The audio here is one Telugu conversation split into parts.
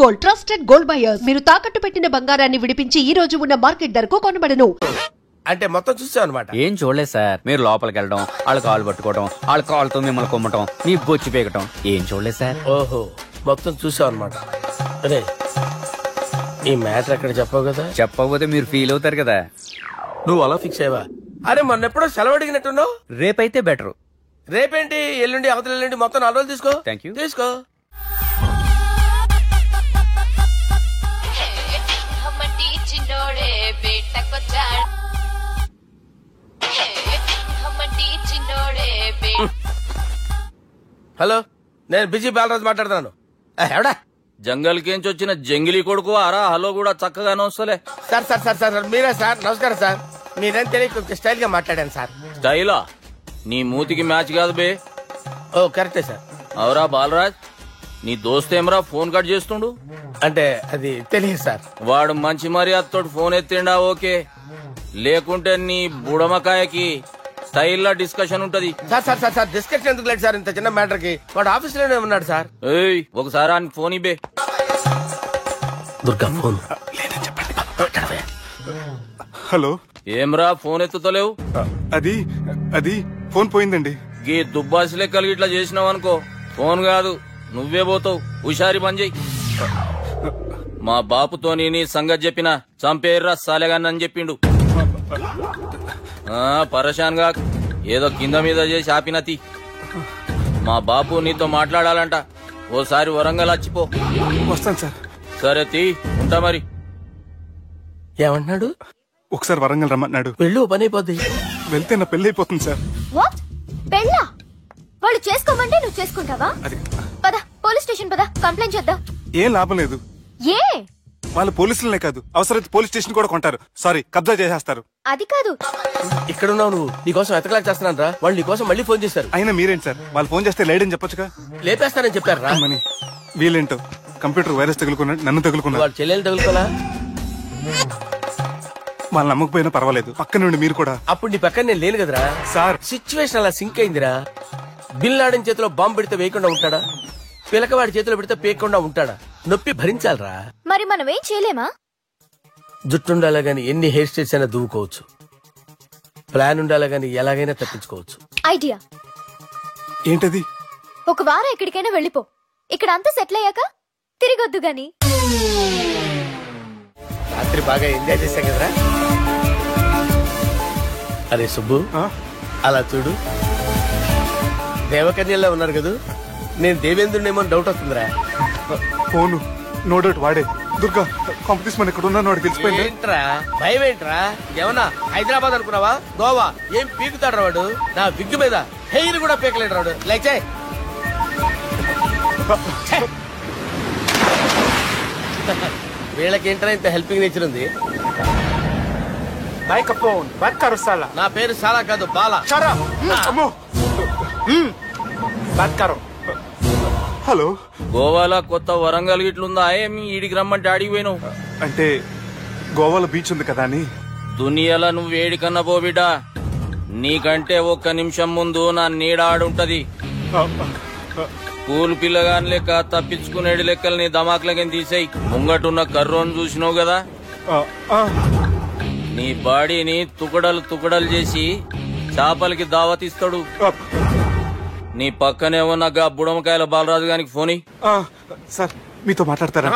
Gold, trusted gold buyers. మీరు తాకట్టు పెట్టిన బంగారాన్ని విడిపించి ఈ రోజు ఉన్న మార్కెట్ ధరకు కొనబడను. అంటే మొత్తం చూసావు అనమాట. ఏం చూడలేదు సార్. మీరు లోపలికి వెళ్ళడం, వాళ్ళ కాళ్ళు పట్టుకోవడం, వాళ్ళ కాళ్ళతో మిమ్మల్ని కొమ్మటం, నీ బొచ్చి పీకటం ఏం చూడలేదు సార్. ఓహో, మొత్తం చూసావు అనమాట. అరే, ఈ మ్యాటర్ అక్కడ చెప్పావు కదా. చెప్పకపోతే మీరు ఫీల్ అవుతారు కదా. నువ్వు అలా ఫిక్స్ అయ్యవా? అరే, మొన్నెప్పుడో సెలవు అడిగినట్టున్నావు. రేపైతే బెటర్. రేపేంటి, ఎల్లుండి, అవతల ఎల్లుండి, మొత్తం 4 రోజులు తీసుకో. Thank you. తీసుకో. హలో, నేను బిజీ బాలరాజు మాట్లాడుతున్నాను. ఎవడా జంగల్ కేంచి వచ్చిన జంగిలీ కొడుకు ఆరా హలో కూడా చక్కగానే వస్తలే. సార్ సార్ సార్ సార్ మీరే సార్. నమస్కారం సార్. మీరేం తెలియక కొంచెం స్టైల్ గా మాట్లాడాను సార్. స్టైలా? నీ మూతికి మ్యాచ్ కాదు బే. ఓ కరెక్టే సార్. అవరా బాలరాజ్, నీ దోస్త్ ఏమరా ఫోన్ కట్ చేస్తుండు? అంటే అది తెలియదు సార్. వాడు మంచి మర్యాదతో ఫోన్ ఎత్తిండా ఓకే, లేకుంటే నీ బుడమకాయకి స్టైల్ డిస్కషన్ ఉంటది. Sir sir sir sir discussion ఎందుకు లేదు సార్, ఇంత చిన్న మ్యాటర్ కి. వాడు ఆఫీస్ లోనే ఉన్నాడు సార్. ఏయ్, ఒకసారి ఆయన ఫోన్ ఇబ్బే. దుర్గా ఫోన్. హలో. ఏమ్రా ఫోన్ ఎత్తుతలేవు? అది అది ఫోన్ పోయిందండి. గీ దుబ్బాసి లెక్కలు ఇట్లా చేసినావు అనుకో, ఫోన్ కాదు నువ్వే పోతావు. హుషారి పని చెయ్యి. మా బాపుతో నీ సంగతి చెప్పిన చంపేర్రా సాలెగాన్ని అని చెప్పిండు. పరేషాన్ గా ఏదో కింద మీద చేసి ఆపినతి. మా బాపు నీతో మాట్లాడాలంట. ఓసారి వరంగల్ వచ్చిపో. వస్తాను సార్. సరే తీ, ఉంటా మరి. ఏమంటున్నాడు? ఒకసారి వరంగల్ రమ్మన్నాడు. వెళ్ళు, పని అయిపోద్ది. వెళ్తే నా పెళ్లి అయిపోతుంది సార్. వాట్? పెళ్ళా? వాళ్ళు చేసుకోమంటే నువ్వు చేసుకుంటావా? పద, పోలీస్ స్టేషన్ పద, కంప్లైంట్ చేద్దాం. ఏం లాభం లేదు. ఏ? వాళ్ళు పోలీసులనే కాదు, అవసరమైతే పోలీస్ స్టేషన్ కూడా కొంటారు. సారీ, కబ్జా చేసేస్తారు. అది కాదు. ఇక్కడున్నావు నువ్వు, నీకోసం ఎతకలేక చేస్తున్నాను రా. వాళ్ళు నీకోసం మళ్ళీ ఫోన్ చేశారు. అయినా మీరేంటి సార్, వాళ్ళు ఫోన్ చేస్తే లేడని చెప్పొచ్చుగా. లేపేస్తానని చెప్పారు రా. మని వీళ్ళేంటో కంప్యూటర్ వైరస్ తగులుకున్నాడు, నన్ను తగులుకున్నాడు. వాళ్ళు చెల్లెలు తగులుకోలా? వాళ్ళు నమ్మకపోయినా పర్వాలేదు, పక్క నుండి మీరు కూడా. అప్పుడు నీ పక్కన నేను లేను కదరా సార్. సిచ్యువేషన్ అలా సింక్ అయిందిరా. బిల్ లాడన్ చేతిలో బాంబు పెడితే వేయకుండా ఉంటాడా? పిలకవాడి చేతిలో పెడితే పేయకుండా ఉంటాడా? నొప్పి భరించాలరా. మరి మనం ఏం చేయలేమా? జుట్టుండాలా గాని ఎన్ని హెయిర్ స్టైల్స్ అయినా దువ్వుకోవచ్చు. ప్లాన్ ఉండాలా గాని ఎలాగైనా తప్పించుకోవచ్చు. ఐడియా ఏంటది? ఒక వారం ఎక్కడికైనా వెళ్ళిపో. ఇక్కడ అంతా సెటిల్ అయ్యాక తిరిగొద్దు గాని. రాత్రి బాగా ఎంజాయ్ చేశాం కదరా. అరే సుబ్బు, అలా చూడు, దేవకన్యలా ఉన్నారు కదా. నేను దేవేంద్రునేమో డౌట్ వస్తుందిరా. ఫోను నో డౌట్ వాడే. దుర్గా కాంపిటీషన్ మన ఇక్కడ ఉన్నాను, వాడు తెలిసిపోయింది. ఏంట్రా భయం ఏంట్రా? ఏమన్నా హైదరాబాద్ అనుకున్నావా? గోవా ఏం పీకుతాడు వాడు. నా విగ్గు మీద హెయిర్ కూడా పీకలేడు రాడు. లైక్ వీళ్ళకేంట్రా ఇంత హెల్పింగ్ నేచర్ ఉంది. నా పేరు సాలా కాదు, బాలా. హలో. గోవాలో కొత్త వరంగల్ గిట్లుందా? ఏమి ఈడికి రమ్మంటే అడిగి పోయినావు? అంటే గోవాలో బీచ్ ఉంది కదా అని. దునియాలో నువ్వు వేడికన్నా పో బిడ్డా. నీకంటే ఒక్క నిమిషం ముందు నా నీడ ఆడుంటది. స్కూల్ పిల్లగాని లెక్క తప్పించుకునేడు లెక్కలు నీ దమాకులకి తీసేయి. ముంగటున్న కర్రోని చూసినావు కదా, నీ బాడీని తుకడలు తుకడలు చేసి చేపలకి దావతిస్తాడు. నీ పక్కనే ఉన్న గా బుడమకాయల బాలరాజు గారికి ఫోన్. సార్ మీతో మాట్లాడతారా?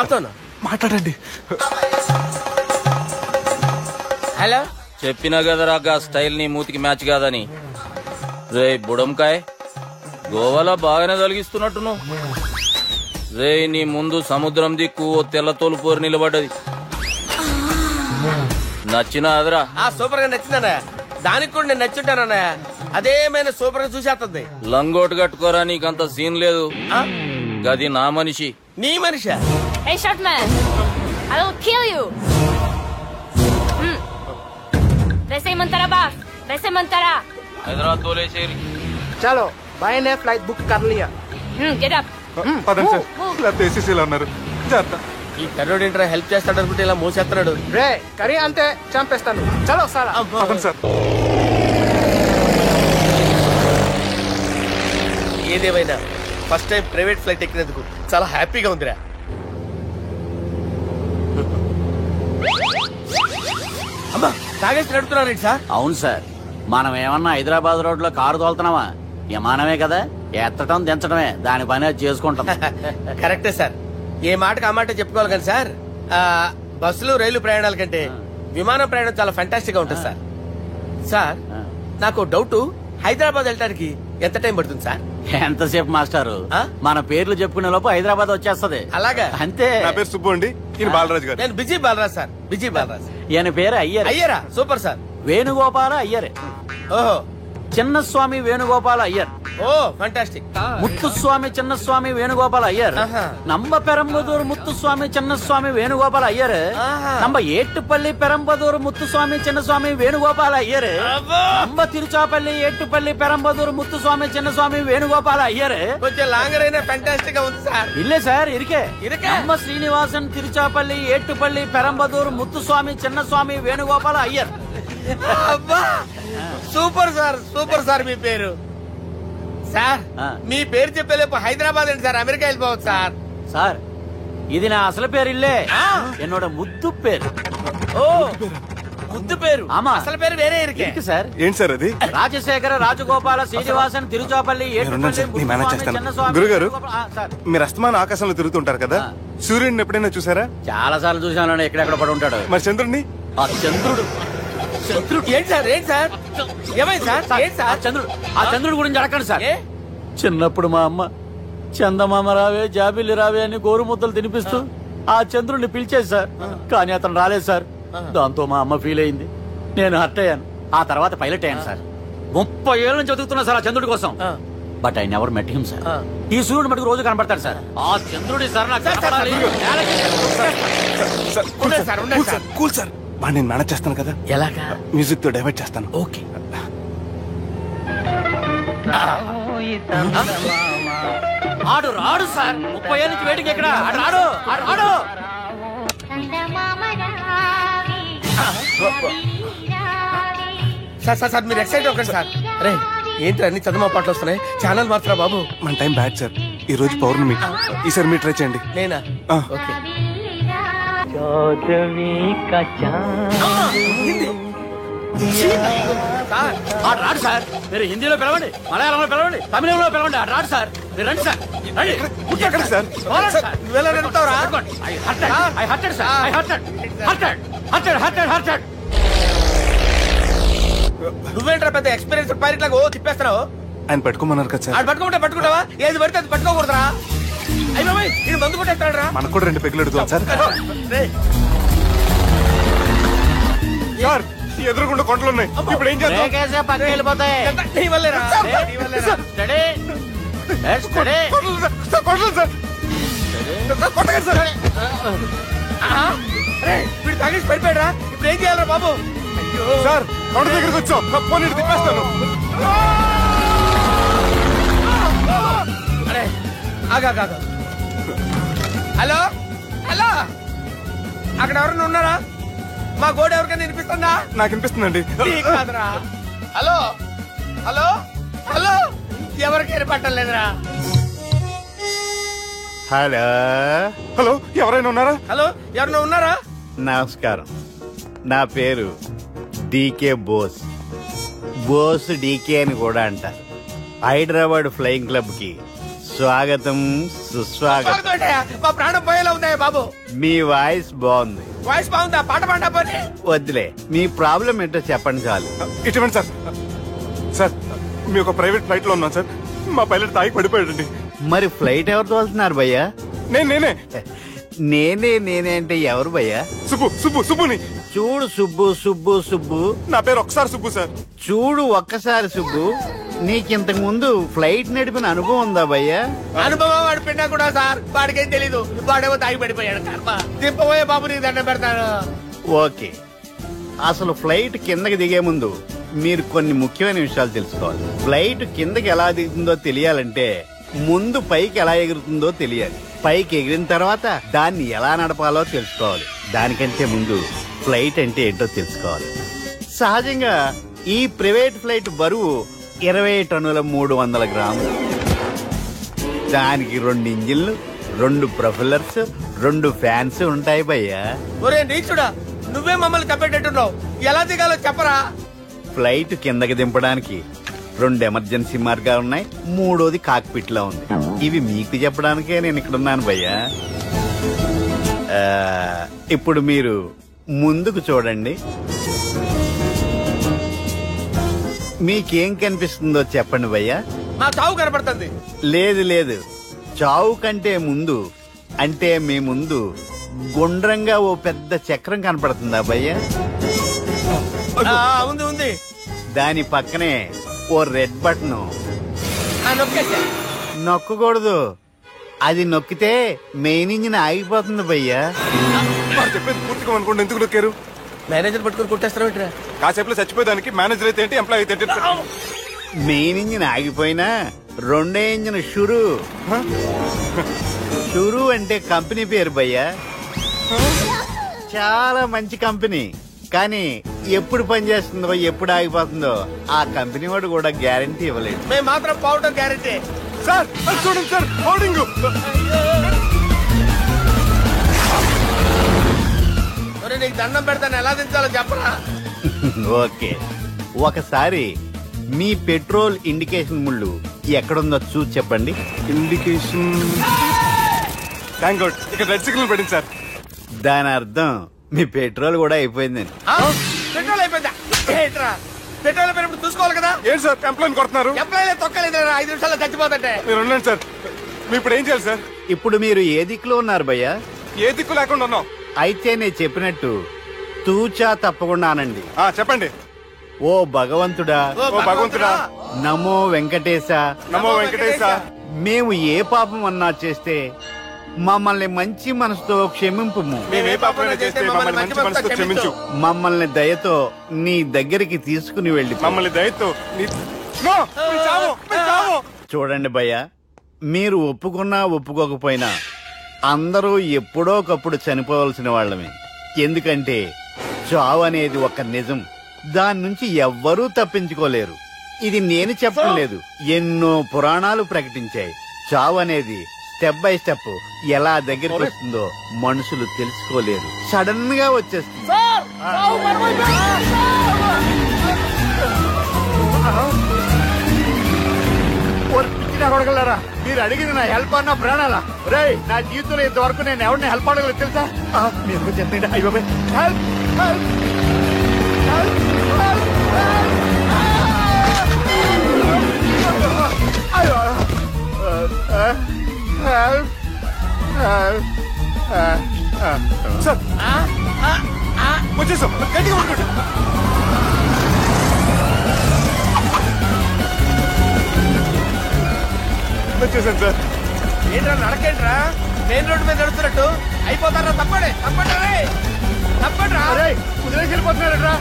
మాట్లాడండి. హలో. చెప్పినా కదరా గా స్టైల్ నీ మూతికి మ్యాచ్ కాదని. రే బుడంకాయ, గోవాలో బాగానే తొలగిస్తున్నట్టు నువ్వు. రే నీ ముందు సముద్రం దిక్కు ఓ తెల్ల తోలుపోరు నిలబడ్డది. నచ్చినా అదరా? సూపర్ గా నచ్చిందన్నా. దానికి కూడా నేను నచ్చుంటానన్నా. అదేమైనా సూపర్ గా చూసేస్తుంది. లంగోటు కట్టుకోరా, నీకంత సీన్ లేదు. గది నా మనిషి. నీ మనిషి? Hey short man, I will kill you. वैसे मंतरा बास, वैसे मंतरा. హైదరాబాద్ తోలేసేరి. चलो भाई ने फ्लाइट बुक कर लिया. Get up. పదండి సార్, లేకపోతే ఏసీసీలో ఉన్నారు. జాగ్రత్త. ఈ కర్రోడు ఏంట్రా హెల్ప్ చేస్తాడు అనుకుంటే ఇలా మోసేస్తున్నాడు. రే కరీ అంతే చంపేస్తాను. చలో సాలా. పదండి సార్. ఏదేమైనా ఫస్ట్ టైం ప్రైవేట్ ఫ్లైట్ ఎక్కినందుకు చాలా హ్యాపీగా ఉందిరా. అమ్మా తాగేసి నడుపుతున్నారేంటి సార్? అవును సార్, మనం ఏమన్నా హైదరాబాద్ రోడ్ లో కారు తోలుతున్నావా? విమానమే కదా, ఎత్తటం దించడమే, దాని పని అది చేసుకుంటాం. కరెక్టే సార్, ఏ మాటకు ఆ మాట చెప్పుకోవాలి కానీ సార్, బస్సులు రైలు ప్రయాణాల కంటే విమానం ప్రయాణం చాలా ఫెంటాస్టిక్ గా ఉంటుంది సార్. సార్ నాకు డౌట్, హైదరాబాద్ వెళ్ళడానికి ఎంత టైం పడుతుంది సార్? ఎంతసేపు మాస్టారు, మన పేర్లు చెప్పుకునే లోపు హైదరాబాద్ వచ్చేస్తది. అలాగా? అంతే. నా పేరు సుబ్బు అండి, ఈయన బాలరాజు గారు. నేను BG Balaraj sir, BG Balaraj. ఈయన పేరు అయ్యర్. అయ్యరా? Super sir. వేణుగోపాల అయ్యర్. ఓహో, చిన్నస్వామి వేణుగోపాల అయ్యర్. Oh fantastic. ముత్తుస్వామి చిన్నస్వామి వేణుగోపాల అయ్యర్. నంబ పెరంబదూరు ముత్తుస్వామి చిన్నస్వామి వేణుగోపాల అయ్యర్. నంబ ఏట్టుపల్లి పెరంబదూరు ముత్తుస్వామి చిన్నస్వామి వేణుగోపాల అయ్యర్. నంబ తిరుచాపల్లి ఏట్టుపల్లి పెరంబదూరు ముత్తుస్వామి చిన్నస్వామి వేణుగోపాల అయ్యర్. కొంచెం లాంగర్ అయినా ఫంటాస్టిక్ గా ఉంది సార్. ఇల్లే సార్, ఇరికే. ఇరికే. నంబ శ్రీనివాసన్ తిరుచాపల్లి ఏట్టుపల్లి పెరంబదూరు ముత్తుస్వామి చిన్నస్వామి వేణుగోపాల అయ్యర్. అబ్బా సూపర్ సార్, సూపర్ సార్. మీ పేరు సార్, మీ పేరు చెప్పేలేపు హైదరాబాద్ అండి సార్, అమెరికా వెళ్ళిపోవచ్చు సార్. సార్ ఇది నా అసలు పేరు ఇల్లే, ఎన్నోడ ముద్దు పేరు. ఓ ముద్దు పేరు. ఆమా, అసలు పేరు వేరే ఇరికే సార్. ఏంటి సార్ అది? రాజశేఖర రాజగోపాల శ్రీనివాసన్ తిరుచాపల్లి గురుగారు, మీరు అస్తమాన ఆకాశంలో తిరుగుతుంటారు కదా, సూర్యుడిని ఎప్పుడైనా చూసారా? చాలా సార్లు చూసాను, ఎక్కడెక్కడ పడి ఉంటాడు. మరి చంద్రుడిని? ఆ చంద్రుడు. ఏంటి సార్, ఏంటి సార్, ఏమైంది సార్? ఏంటి సార్? ఆ చంద్రుడు గురించి అడగండి సార్. చిన్నప్పుడు మా అమ్మ చందమామ రావే జాబిల్లి రావే అని గోరు ముద్దలు తినిపిస్తూ ఆ చంద్రుడిని పిలిచేది సార్, కానీ అతను రాలేదు సార్. దాంతో మా అమ్మ ఫీల్ అయింది, నేను హర్ట్ అయ్యాను. ఆ తర్వాత పైలట్ అయ్యాను సార్. 30 ఏళ్ళ నుంచి చదువుతున్నా సార్ ఆ చంద్రుడి కోసం. But I never met him sir. ఈ సూర్యుడు మటుకు రోజు కనబడతాడు సార్. ఆ చంద్రుడి సార్ నాకు కూల్ సార్, వాడు నేను మేనేజ్ చేస్తాను కదా. ఎలాగా? మ్యూజిక్ తో డైవర్ట్ చేస్తాను. ఓకే. ఆడు రాడు సార్, 30 ఏళ్ళ నుంచి వేటికి ఎక్కడ ఆడు రాడు, ఆడు రాడు. సార్ సార్ సార్ మీరు ఎక్సైట్ అవ్వకండి సార్. రే ఏంటి అన్ని చదువు పాటలు వస్తున్నాయి, ఛానల్ మాత్రం బాబు. మన టైం బ్యాడ్ సార్, ఈ రోజు పౌర్ణమి, ఈసారి మీరు ట్రై చేయండి. నేనా? ఓకే. ఆడు రాడు సార్, మీరు హిందీలో పిలవండి, మలయాళంలో పిలవండి, తమిళంలో పిలవండి, ఆడు రాడు సార్. మీరు రండి సార్, నువ్వేంట్రా పెద్ద ఎక్స్పీరియన్స్ పైరెట్ లాగా ఓ తిప్పేస్తున్నావు? ఆయన పట్టుకోమన్నారు కదా సార్. ఆడు పట్టుకుంటే పట్టుకుంటావా? ఏది పడితే అది పట్టుకోకూడదురా? అయ్యి ఇది మందు కొట్టేస్తాడు రా. మనకు కూడా 2 పెగ్గులు అడుగుతాం సార్. సార్ ఎదురుగుండా కొండలు ఉన్నాయి, ఇప్పుడు ఏం చేద్దాం? పక్కకి వెళ్ళిపోతాయి. నీ వల్లేరా? వీడు తాగేసి పడిపోయాడు రా, ఇప్పుడు ఏం చేయాలరా బాబు? సార్ కొండ దగ్గరికి వచ్చాం, పోనీ తిప్పేస్తాను. అరే ఆగా. హలో హలో, అక్కడ ఎవరన్నా ఉన్నారా? మా గోడ ఎవరికైనా వినిపిస్తుందా? నాకు వినిపిస్తుందండి. కాదురా. హలో హలో హలో, ఎవరికి ఏర్పట్టలేదురా? హలో హలో, ఎవరైనా ఉన్నారా? హలో ఎవరైనా ఉన్నారా? నమస్కారం, నా పేరు డీకే బోస్. బోస్ డీకే అని కూడా అంటారు. హైదరాబాద్ ఫ్లయింగ్ క్లబ్ కి స్వాగతం సుస్వాగతం. మా ప్రాణం పోయేలా ఉందా బాబు? మీ వాయిస్ బాగుంది. వాయిస్ బాగుందా? పాట పాడా పోనీ. వద్దులే, మీ ప్రాబ్లం ఏంటో చెప్పండి చాలు. ఇటువంటి సార్, సార్ మీ ఒక ప్రైవేట్ ఫ్లైట్ లో ఉన్నాం సార్, మా పైలట్ తాగి పడిపోయాడండి. మరి ఫ్లైట్ ఎవరు తోలుతున్నారు భయ్యా? నేనే నేనే అంటే ఎవరు భయ్యా? సుబ్బుని. చూడు సుబ్బు, నా పేరు ఒకసారి సుబ్బు సార్. చూడు ఒక్కసారి సుబ్బు, నీకింతకు ముందు ఫ్లైట్ నడిపిన అనుభవం ఉందా భయ్యా? అనుభవం వాడి పిన్నా కూడా సార్, వాడికేం తెలీదు, వాడేమో తాగి పడిపోయాడు. కర్మ దింపబోయే బాబు, నీకు దండం పెడతాను. ఓకే, అసలు ఫ్లైట్ కిందకి దిగే ముందు మీరు కొన్ని ముఖ్యమైన విషయాలు తెలుసుకోవాలి. ఫ్లైట్ కిందకి ఎలా దిగుతుందో తెలియాలంటే ముందు పైకి ఎలా ఎగురుతుందో తెలియాలి. పైకి ఎగిరిన తర్వాత దాన్ని ఎలా నడపాలో తెలుసుకోవాలి. దానికంటే ముందు ఫ్లైట్ అంటే ఏంటో తెలుసుకోవాలి. సహజంగా ఈ ప్రైవేట్ ఫ్లైట్ బరువు 20 టన్నుల 300 గ్రాములు. దానికి 2 ఇంజిన్లు, 2 ప్రొఫెల్లర్స్ 2 ఫ్యాన్స్ ఉంటాయి భయ్యా. ఒరే నీచుడా, నువ్వే మమ్మల్ని తప్పేటట్టున్నావు. ఎలా దిగాలో చెప్పరా? ఫ్లైట్ కిందకి దింపడానికి 2 ఎమర్జెన్సీ మార్గాలు ఉన్నాయి, 3వది కాక్పిట్ లో ఉంది. ఇవి మీకు చెప్పడానికే నేను ఇక్కడ ఉన్నాను భయ్యా. ఇప్పుడు మీరు ముందుకు చూడండి. మీకేం కనిపిస్తుందో చెప్పండి భయ్యా. నా చావు కనపడుతుంది. లేదు, చావు కంటే ముందు అంటే మీ ముందు గుండ్రంగా ఓ పెద్ద చక్రం కనపడుతుందా భయ్యా? ఉంది. దాని పక్కనే ఓ రెడ్ బటన్. నొక్కకూడదు, అది నొక్కితే మెయిన్ ఇంజిన్ ఆగిపోతుంది భయ్యా. చెప్పేది పూర్తిగా అనుకోండి. ఎందుకు నొక్కారు? మేనేజర్ పట్టుకుని కొట్టేస్తారా? కాసేపులో చచ్చిపోయేదానికి మేనేజర్ అయితే ఏంటి, ఎంప్లాయ్ అయితే ఏంటి? మెయిన్ ఇంజిన్ ఆగిపోయినా 2వ ఇంజిన్ షురు అంటే కంపెనీ పేరు భయ్యా. చాలా మంచి కంపెనీ. కానీ ఎప్పుడు పనిచేస్తుందో ఎప్పుడు ఆగిపోతుందో ఆ కంపెనీ వాడు కూడా గ్యారంటీ ఇవ్వలేదు. మేము మాత్రం పౌడర్ గ్యారంటీ. సార్ చూడండి సార్, హోర్డింగ్. నీకు దండం పెడతాను, ఎలా దించాలో చెప్పరా? ఓకే, ఒకసారి మీ పెట్రోల్ ఇండికేషన్ ముళ్ళు ఎక్కడుందో చూసి చెప్పండి. ఇండికేషన్. థ్యాంక్ గాడ్, ఇక్కడ రెడ్ సిగ్నల్ పడింది సార్. దాని అర్థం మీ పెట్రోల్ కూడా అయిపోయిందని. పెట్రోల్ అయిపోయిందా? పెట్రోల్ అయిపోయినప్పుడు చూసుకోవాలి కదా. ఏంటి సార్ ఎంప్లాయ్ కొడుతున్నారు? ఎంప్లాయ్ తొక్కలేదు, 5 నిమిషాల్లో చచ్చిపోతుంటే. మీరు ఉండండి సార్. మీరు ఇప్పుడు ఏం చేయాలి సార్? ఇప్పుడు మీరు ఏ దిక్కులో ఉన్నారు భయ్యా? ఏ దిక్కు లేకుండా ఉన్నాం. అయితే నేను చెప్పినట్టు తూచా తప్పకుండా అనండి. చెప్పండి. ఓ భగవంతుడా, ఓ భగవంతుడా, నమో వెంకటేశ, నమో వెంకటేశ. మేము ఏ పాపం అన్నా చేస్తే మమ్మల్ని మంచి మనసుతో క్షమింపు. మేమే పాపమైనా చేస్తే మమ్మల్ని మంచి మనసుతో క్షమించు. మమ్మల్ని దయతో నీ దగ్గరికి తీసుకుని వెళ్ళి. మమ్మల్ని దయతో చూడండి భయ్యా, మీరు ఒప్పుకున్నా ఒప్పుకోకపోయినా అందరూ ఎప్పుడో ఒకప్పుడు చనిపోవలసిన వాళ్ళమే. ఎందుకంటే చావు అనేది ఒక నిజం, దాని నుంచి ఎవ్వరూ తప్పించుకోలేరు. ఇది నేను చెప్పడం లేదు, ఎన్నో పురాణాలు ప్రకటించాయి. చావు అనేది స్టెప్ బై స్టెప్ ఎలా దగ్గరికి వస్తుందో మనుషులు తెలుసుకోలేరు, సడన్ గా వచ్చేస్తుంది. మీరు అడిగింది నా హెల్ప్ అన్న ప్రాణాలా? రే, నా జీవితంలో ఇంతవరకు నేను ఎవరిని హెల్ప్ అడగలేదు తెలుసా? మీరు చెప్పండి. అయ్యో హెల్ప్ హెల్ప్ సార్ వచ్చేసాం. గట్టిగా పట్టుకోండి. వచ్చేసాను సార్. ఏంట్రా నడకేంట్రా? మెయిన్ రోడ్డు మీద నడుస్తున్నట్టు అయిపోతారా? తప్పండి తప్పండి రా. కుదిరేసి వెళ్ళిపోతున్నారా?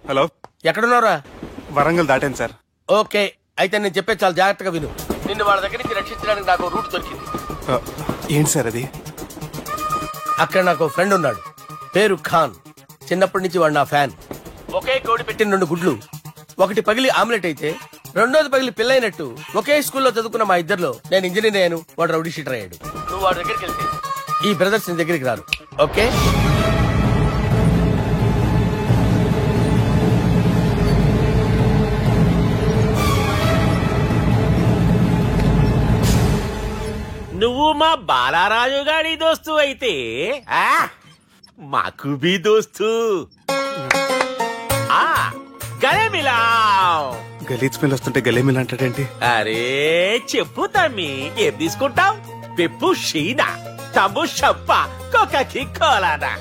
హలో, ఎక్కడున్నారా? వరంగల్ దాటాను సార్. ఓకే, అయితే నేను చెప్పే చాలా జాగ్రత్తగా విను. నిన్ను వాళ్ళ దగ్గర నుంచి రక్షించడానికి నాకు రూట్ దొరికింది. ఏంటి సార్ అది? అక్కడ నాకు ఫ్రెండ్ ఉన్నాడు, పేరు ఖాన్. చిన్నప్పటి నుంచి వాడు నా ఫ్యాన్. ఒకే కోడి పెట్టిన 2 గుడ్లు, ఒకటి పగిలి ఆమ్లెట్ అయితే 2వది పగిలి పిల్లైనట్టు ఒకే స్కూల్లో చదువుకున్న మా ఇద్దరిలో నేను ఇంజనీర్ అయ్యాను, వాడు రౌడీ షీటర్ అయ్యాడు. నువ్వు వాడి దగ్గరికి వెళ్తే ఈ బ్రదర్స్ నీ దగ్గరికి రారు. ఓకే? నువ్వు మా బాలారాజు గారి దోస్తు అయితే మాకు బి దోస్తు. గలే మిలావ్. గలీజ్ స్మెల్ వస్తుంటే గలే మిల్ అంటాడేంటి? అరే చెప్పు తమ్మి, ఏం తీసుకుంటావు? పెప్పు షీనా, తమ్ము షప్ప, కొకకి కోలానా?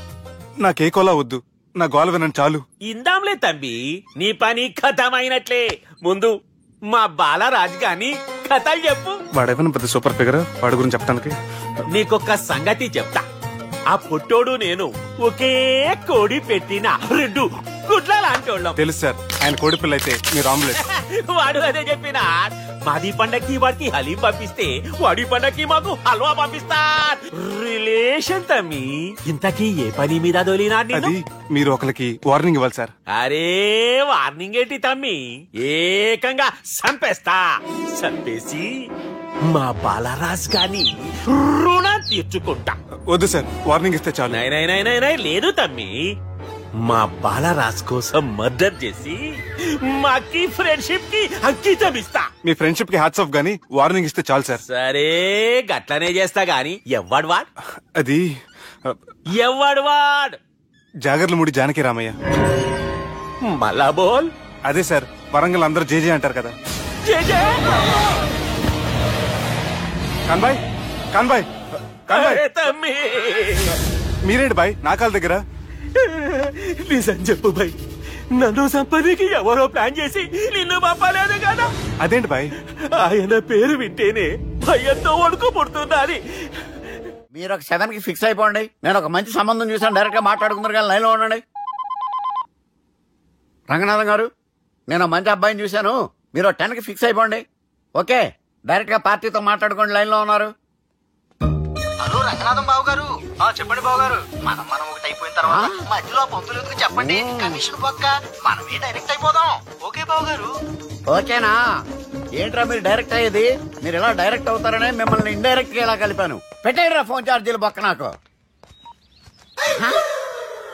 నాకే కోలా వద్దు, నా గోల వినండి చాలు. ఇందాంలే తమ్మి, నీ పని ఖతమైనట్లే. ముందు మా బాలరాజు గాని కథలు చెప్పు. వాడేమైనా పెద్ద సూపర్ ఫిగర్, వాడి గురించి చెప్తానికి. నీకొక సంగతి చెప్తా. ఆ పొట్టోడు నేను ఒకే కోడి పెట్టిన 2 గుడ్ల లాంటోళ్ళం. తెలుసు సార్, ఆయన కోడి పిల్ల అయితే మీరు ఆమ్లెట్. వాడు అదే చెప్పిన మాది పండక్కి వాడికి హలీం పంపిస్తే వాడి పండక్కి మాకు హల్వా పంపిస్తా. రిలేషన్ తమ్మి. ఇంతకీ ఏ పని మీద దొలినా? అది మీరు ఒకరికి వార్నింగ్ ఇవ్వాలి సార్. అరే వార్నింగ్ ఏంటి తమ్మి, ఏకంగా చంపేస్తా. చంపేసి మా బాలరాజ్ గాని రుణం తీర్చుకుంటా. వద్దు సార్, వార్నింగ్ ఇస్తే చాలు. నై లేదు తమ్మి, మా బాలరాజ్ కోసం మర్డర్ చేసి మాకి ఫ్రెండ్షిప్ కి అంకితం ఇస్తా. మీ ఫ్రెండ్షిప్ కి హ్యాట్స్ ఆఫ్ గానీ వార్నింగ్ ఇస్తే చాలు సార్. సరే గట్లనే చేస్తా గాని ఎవ్వడు వాడ్? అది ఎవ్వడు వాడ్? జాగర్లమూడి జానకి రామయ్య. మళ్ళా బోల్. అదే సార్, వరంగల్ అందరూ జేజే అంటారు కదా. కాన్బాయ్ కాన్బాయ్ కాన్బాయ్. తమ్మి మీరేంటి బాయ్ నా కాళ్ళ దగ్గర? నిజం చెప్పు బాయ్, నన్ను సంపదికి ఎవరో ప్లాన్ చేసి నిన్ను పంపలేదు కదా. అదేంటి బాయ్? ఆయన పేరు వింటేనే భయంతో వణుకు పుడుతున్నది. మీరు ఒక 7కి ఫిక్స్ అయిపోండి. నేను ఒక మంచి సంబంధం చూసాను, డైరెక్ట్ గా మాట్లాడుకుందరు కానీ లైన్లో ఉండండి. రంగనాథం గారు, నేను మంచి అబ్బాయిని చూశాను, మీరు 10కి ఫిక్స్ అయిపోండి. ఓకే, డైరెక్ట్ గా పార్టీతో మాట్లాడుకోండి. లైన్ లో ఉన్నారు. హలో రంగనాథం బాబు గారు. చెప్పండి బాబు గారు. మనం ఒకటి అయిపోయిన తర్వాత మధ్యలో పంతులు ఎందుకు చెప్పండి, కమిషన్ పక్క మనమే డైరెక్ట్ అయిపోదాం. ఓకే బాబు గారు. ఓకేనా? ఏంట్రా మీరు డైరెక్ట్ అయ్యేది? మీరు ఎలా డైరెక్ట్ అవుతారనే మిమ్మల్ని ఇండైరెక్ట్ గా ఎలా కలిపాను. పెట్టేయరా ఫోన్ ఛార్జీలు పక్క నాకు.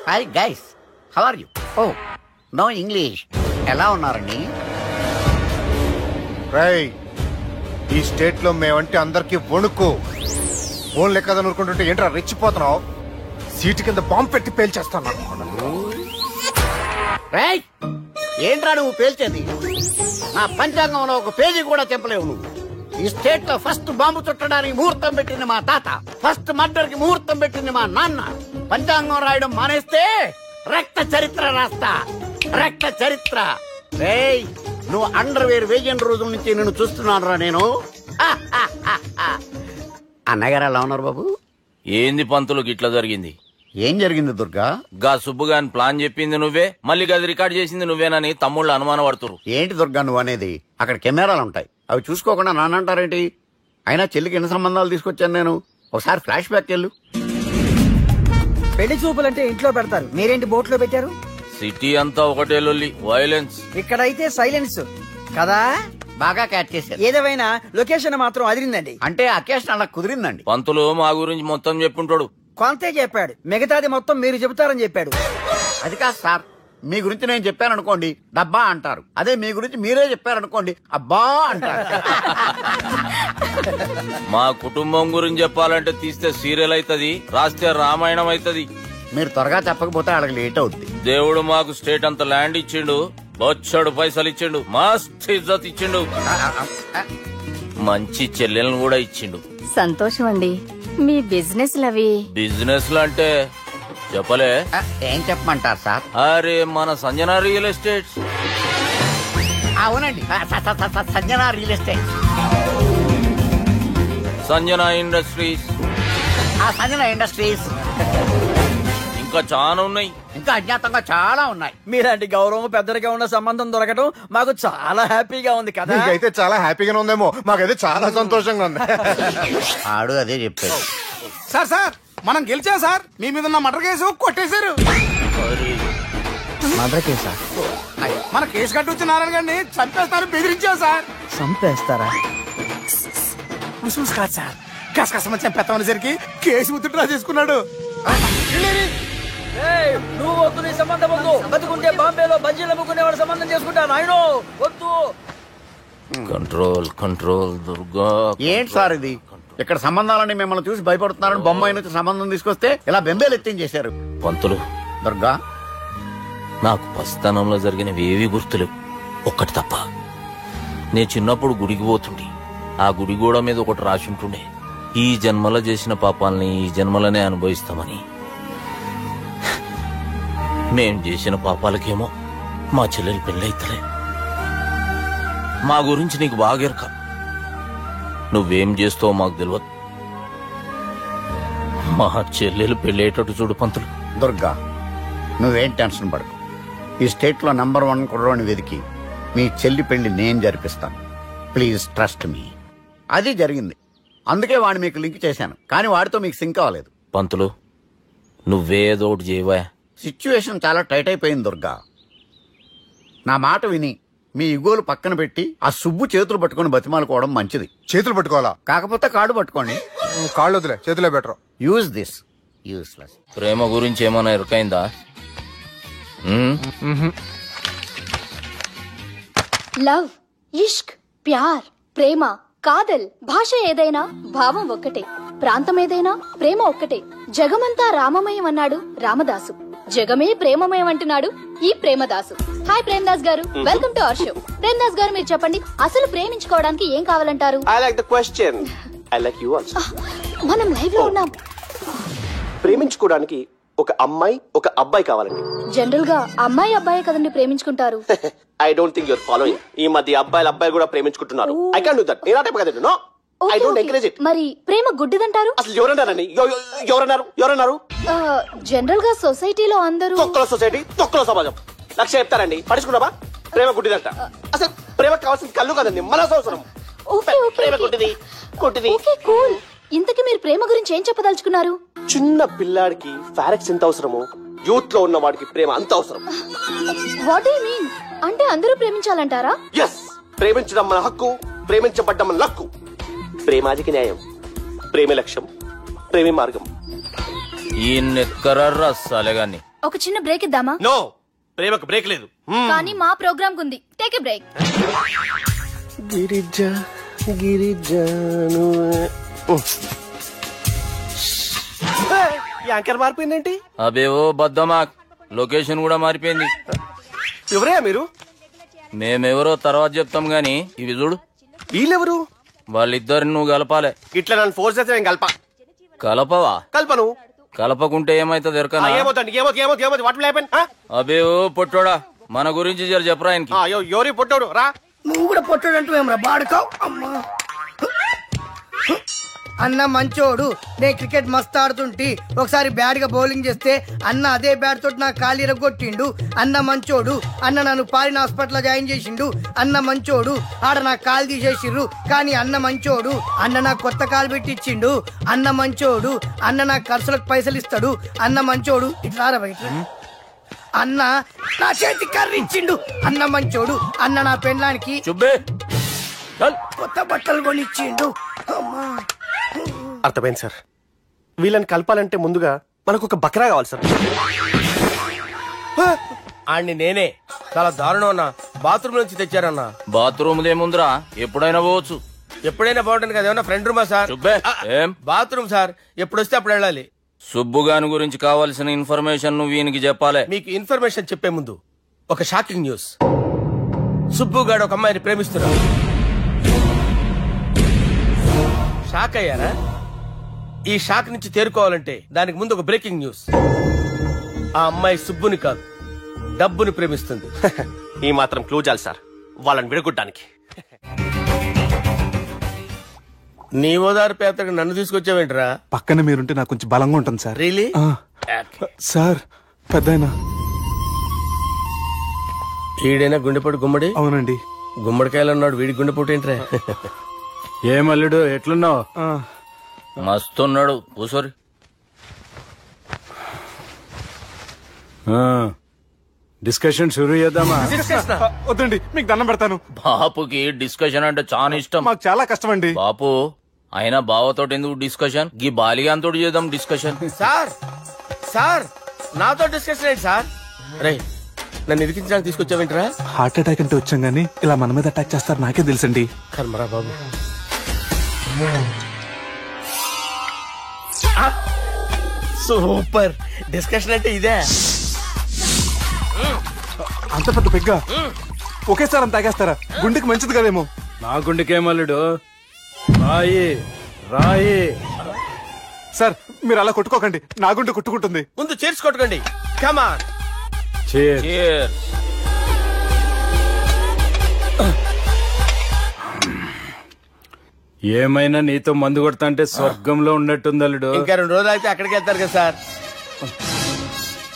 Hi guys, how are you? Oh no English. ఎలా ఉన్నారండి? ఈ స్టేట్ లో మేమంటే అందరికి వణుకు. ఫోన్ లెక్క ఊరుకుంటుంటే ఏంట్రా రెచ్చిపోతున్నావు? సీటు కింద బాంబు పెట్టి పేల్చేస్తాను. ఏంట్రా నువ్వు పేల్చేది? నా పంచాంగంలో ఒక పేజీ కూడా చెప్పలేవు నువ్వు. ఈ స్టేట్ లో ఫస్ట్ బాంబు చుట్టడానికి ముహూర్తం పెట్టింది మా తాత, ఫస్ట్ మర్డర్ కి ముహూర్తం పెట్టింది మా నాన్న. పంచాంగం రాయడం మానేస్తే రక్త చరిత్ర రాస్తా, రక్త చరిత్ర. రేయ్, నువ్వు అండర్వేర్ వేయని రోజుల నుంచి నేను చూస్తున్నాను రా నేను. అన్నగారు ఎలా ఉన్నారు బాబు? ఏంది పంతులకు ఇట్లా జరిగింది? ఏం జరిగింది దుర్గా? గా సుబ్బుగాని ప్లాన్ చెప్పింది నువ్వే, మళ్ళీ గది రికార్డ్ చేసింది నువ్వేనని తమ్ముళ్ళు అనుమానం పడుతురు. ఏంటి దుర్గా నువ్వు అనేది? అక్కడ కెమెరాలు ఉంటాయి, అవి చూసుకోకుండా నానంటారేంటి? అయినా చెల్లికి ఎన్ని సంబంధాలు తీసుకొచ్చాను నేను. ఒకసారి ఫ్లాష్ బ్యాక్ వెళ్ళు. పెళ్లి చూపులంటే ఇంట్లో పెడతారు, మీరేంటి బోట్లో పెట్టారు? సిటీ అంతా ఒకటే లొల్లి, వైలెన్స్. ఇక్కడైతే సైలెన్స్ కదా. బాగా క్యాచ్ చేశారు. ఏదేమైనా లొకేషన్ మాత్రం అదిరిందండి. అంటే అకేషన్ అలా కుదిరిందండి. పంతులు మా గురించి మొత్తం చెప్పుంటాడు. కొంతే చెప్పాడు, మిగతాది మొత్తం మీరు చెబుతారని చెప్పాడు. అది కాదు సార్, మీ గురించి నేను చెప్పాను అనుకోండి డబ్బా అంటారు, అదే మీ గురించి మీరే చెప్పారనుకోండి అబ్బా అంటారు. మా కుటుంబం గురించి చెప్పాలంటే తీస్తే సీరియల్ అవుతుంది, రాస్తే రామాయణం అవుతుంది. మీరు త్వరగా చెప్పకపోతే వాళ్ళకి లేట్ అవుద్ది. దేవుడు మాకు స్టేట్ అంత ల్యాండ్ ఇచ్చిండు, బొచ్చడు పైసలు ఇచ్చిండు, మస్త్ ఇజ్జత్ ఇచ్చిండు, మంచి చెల్లెలను కూడా ఇచ్చిండు. సంతోషం అండి. మీ బిజినెస్ లవి? బిజినెస్ లు అంటే చెప్పలే. ఏం చెప్పమంటారు సార్? అరే మన సంజన రియల్ ఎస్టేట్స్. అవునండి, Sanjana real estate, Sanjana industries, Sanjana industries. ఇంకా చాలా ఉన్నాయి, ఇంకా అజ్ఞాతంగా చాలా ఉన్నాయి. మీలాంటి గౌరవం పెద్దరిగా ఉన్న సంబంధం దొరకడం మాకు చాలా హ్యాపీగా ఉంది కదా. మీకైతే చాలా హ్యాపీగానే ఉందేమో, మాకైతే చాలా సంతోషంగా ఉంది. ఆడు అదే చెప్పాడు. సార్ మనం గెలిచాం సార్. మీ మీద ఉన్న మర్డర్ కేసు కొట్టేశారు. మర్డర్ కేసా? మన కేసు కట్టి నారాయణ గారిని చంపేస్తారు బెదిరించాం సార్. చంపేస్తారా? ముస్లిమ్స్ కాదు సార్, కసకసమని చంపేస్తామనేసరికి కేసు విత్డ్రా చేసుకున్నాడు. నువ్వు వద్దు, నీ సంబంధం వద్దు. బతుకుంటే బాంబేలో బజ్జీలు అమ్ముకునేవాడు సంబంధం చేసుకుంటా నాయనో, వద్దు. Control control Durga. ఏంటి సార్ ఇది? ఇక్కడ సంబంధాలని మిమ్మల్ని చూసి భయపడుతున్నారని బొమ్మాయి నుంచి సంబంధం తీసుకొస్తే ఇలా బెంబేలు ఎత్తించేశారు. పంతులు, దుర్గా నాకు పసితనంలో జరిగినవి ఏవి గుర్తులేవు, ఒక్కటి తప్ప. నేను చిన్నప్పుడు గుడికి పోతుండే, ఆ గుడి గోడ మీద ఒకటి రాసి ఉంటుండే, ఈ జన్మలో చేసిన పాపాలని ఈ జన్మలనే అనుభవిస్తామని. మేం చేసిన పాపాలకేమో మా చెల్లెలు పెళ్ళైతలే. మా గురించి నీకు బాగెరక, నువ్వేం చేస్తావో మాకు తెలియదు. మా చెల్లెలు పెళ్ళేటట్టు చూడు పంతులు. దుర్గా, నువ్వేం టెన్షన్ పడకు. ఈ స్టేట్ లో నంబర్ 1 కుర్రోని వెతికి మీ చెల్లి పెళ్లి నేను జరిపిస్తాను. Please trust me. అది జరిగింది. అందుకే వాడిని మీకు లింక్ చేశాను, కానీ వాడితో మీకు సింక్ అవ్వలేదు. పంతులు నువ్వేదోటి చేయవా. సిచ్యువేషన్ చాలా టైట్ అయిపోయింది దుర్గా. నా మాట విని మీ ఇగోలు పక్కన పెట్టి ఆ సుబ్బు చేతులు పట్టుకుని బతిమాలుకోవడం మంచిది. చేతులు పట్టుకోవాలా? కాకపోతే కాడు పట్టుకోండి. కాళ్ళు వదిలే, చేతులే బెటర్. Use this. యూస్లెస్. ప్రేమ గురించి ఏమైనా ఎరుకైందా? లవ్, ఇష్క్, ప్యార్, ప్రేమ, కాదల్ భాష ఏదైనా భావం ఒక్కటే, ప్రాంతం ఏదైనా ప్రేమ ఒక్కటే. జగమంతా రామమయం అన్నాడు రామదాసు, జగమే ప్రేమమయం అంటున్నాడు ఈ ప్రేమదాసు. హాయ్ ప్రేమదాస్ గారు, welcome to our show. Premadasa గారు మీరు చెప్పండి, అసలు ప్రేమించుకోవడానికి ఏం కావాలంటారు? I like the question. I like you also. మనం లైవ్ లో ఉన్నాం. ప్రేమించుకోవడానికి ఒక అమ్మాయి ఒక అబ్బాయి కావాలండి. జనరల్ గా అమ్మాయి అబ్బాయి కదండి ప్రేమించుకుంటారు. I don't think your following. ఈ మధ్య అబ్బాయిలు కూడా ప్రేమించుకుంటున్నారు. I can't do that. నేను ఆ టైప్ కదండి. No, I don't encourage it. మరి ప్రేమ గుడ్డిదంటారు? అసలు ఎవరన్నారండి? ఎవరన్నారు? జనరల్ గా సొసైటీలో అందరూ తొక్కల సొసైటీ, తొక్కల సమాజం లక్ష చెప్తారండి. పడుచుకున్నావా? ప్రేమ గుడ్డిదంట. అసలు ప్రేమ కావాల్సిన కళ్ళు కాదండి, మనసు అవసరం. ప్రేమ గుడ్డిది. Okay cool. ఇంతకీ మీరు ప్రేమ గురించి ఏం చెప్పదలుచుకున్నారు? చిన్న పిల్లాడికి ఫారెక్స్ ఎంత అవసరమో యూత్ లో ఉన్న వాడికి ప్రేమ అంత అవసరం. What do you mean? అంటే అందరూ ప్రేమించాలంటారా? yes, ప్రేమించడం మన హక్కు, ప్రేమించబడ్డం మన లక్కు. ప్రేమాదికి న్యాయం, ప్రేమే లక్ష్యం, ప్రేమే మార్గం. ఈ నెక్కరర్రా సాలేగాన్ని. ఒక చిన్న బ్రేక్ ఇద్దామా? నో, ప్రేమకు బ్రేక్ లేదు. కానీ మా ప్రోగ్రామ్ కుంది. Take a break. గిరిజ గిరిజను యాంకర్ మారిపోయిందేంటి? అబేవో బద్దమాక్, లొకేషన్ కూడా మారిపోయింది. ఎవరయ్యా మీరు? మేమెవరో తర్వాత చెప్తాం గాని ఇవి చూడు. వీళ్ళెవరు? వాళ్ళిద్దరిని నువ్వు కలపాలే. ఇట్లా నన్ను ఫోర్స్ చేస్తే నేను కలపవా? కల్పను. కలపకుంటే ఏమైతుంది ఎరకనా? అబేవో పొట్టోడా, మన గురించి జర చెప్పరా ఆయనకి. ఎవరి పొట్టోడు రా. నువ్వు కూడా పొట్టోడు అంటూ ఏమరా బాడుకావు. అమ్మా అన్న మంచోడు. నేను క్రికెట్ మస్తు ఆడుతుంటి, ఒకసారి బ్యాట్ గా బౌలింగ్ చేస్తే అన్న అదే బ్యాట్ తోటి నా కాలు ఇరగొట్టిండు. అన్న మంచోడు. అన్న నన్ను పాలిన హాస్పిటల్ జాయిన్ చేసిండు. అన్న మంచోడు. ఆడ నా కాలు తీసేసిండ్రు, కానీ అన్న మంచోడు. అన్న నాకు కొత్త కాలు పెట్టిచ్చిండు. అన్న మంచోడు. అన్న నాకు ఖర్చులకు పైసలు ఇస్తాడు. అన్న మంచోడు. ఇట్లా బయట అన్న నా చేతి కర్రీ ఇచ్చిండు. అన్న మంచోడు. అన్న నా పెళ్ళానికి కొత్త బట్టలు కొనిచ్చిండు. అమ్మా అర్థమైంది సార్. వీళ్ళని కలపాలంటే ముందుగా మనకు ఒక బక్రా కావాలి సార్. ఆడిని నేనే చాలా దారుణం అన్నా. బాత్రూమ్ నుంచి తెచ్చారన్నా. బాత్రూమ్ ఏముందిరా, ఎప్పుడైనా పోవచ్చు. ఎప్పుడైనా పోవడానికి కదా, ఏమన్నా ఫ్రెండ్ రూమా సార్? ఏం బాత్రూమ్ సార్, ఎప్పుడు వస్తే అప్పుడు వెళ్ళాలి. సుబ్బుగాని గురించి కావాల్సిన ఇన్ఫర్మేషన్ నువ్వు వీనికి చెప్పాలి. మీకు ఇన్ఫర్మేషన్ చెప్పే ముందు ఒక షాకింగ్ న్యూస్. సుబ్బుగాడు ఒక అమ్మాయిని ప్రేమిస్తున్నాడు. షాక్ అయ్యారా? ఈ షాక్ నుంచి తేరుకోవాలంటే దానికి ముందు ఒక బ్రేకింగ్ న్యూస్. ఆ అమ్మాయి సుబ్బుని కాదు, డబ్బుని ప్రేమిస్తుంది. ఈ మాత్రం క్లూ చాలు సార్ వాళ్ళని విడగొట్టడానికి. నీ ఓదారు పేదకు నన్ను తీసుకొచ్చావేంట్రా? పక్కన మీరుంటే నాకు కొంచెం బలంగా ఉంటుంది సార్. రియలీ? సార్ పెద్దయినా ఈడైనా గుండెపోటు గుమ్మడి? అవునండి. గుమ్మడికాయలు ఉన్నాడు, వీడి గుండెపోటు ఏంట్రా? ఏమల్లుడు ఎట్లున్నావు? మస్తున్నాడు. కూసోరి. డిస్కషన్ షురూ చేద్దామా? వద్దండి, మీకు దండం పెడతాను. బాపుకి డిస్కషన్ అంటే చాలా ఇష్టం. మాకు చాలా కష్టం అండి. బాపు అయినా బావతోటి ఎందుకు డిస్కషన్? గీ బాలిగాంతో చేద్దాం డిస్కషన్. సార్ సార్ నాతో డిస్కషన్ ఏంటి సార్? రే నన్ను ఇరికించడానికి తీసుకొచ్చావేంట్రా? హార్ట్ అటాక్ అంటే వచ్చాం గానీ ఇలా మన మీద అటాక్ చేస్తారు నాకే తెలుసండి. కర్మరా బాబు. సూపర్ డిస్కషన్ అంటే ఇదే. అంత పెద్ద పెగ్గ ఒకేసారి అంత తాగేస్తారా? గుండెకి మంచిది కదేమో. నా గుండెకేమల్లుడు రాయి రాయి. సార్ మీరు అలా కొట్టుకోకండి, నా గుండె కొట్టుకుంటుంది. ముందు చేర్చి కొట్టుకోండి. కమాన్. ఏమైనా నీతో మందు కొడతా అంటే స్వర్గంలో ఉన్నట్టుంది అల్లుడు. ఇంకా 2 రోజులు అయితే అక్కడికి వెళ్తారు కదా సార్.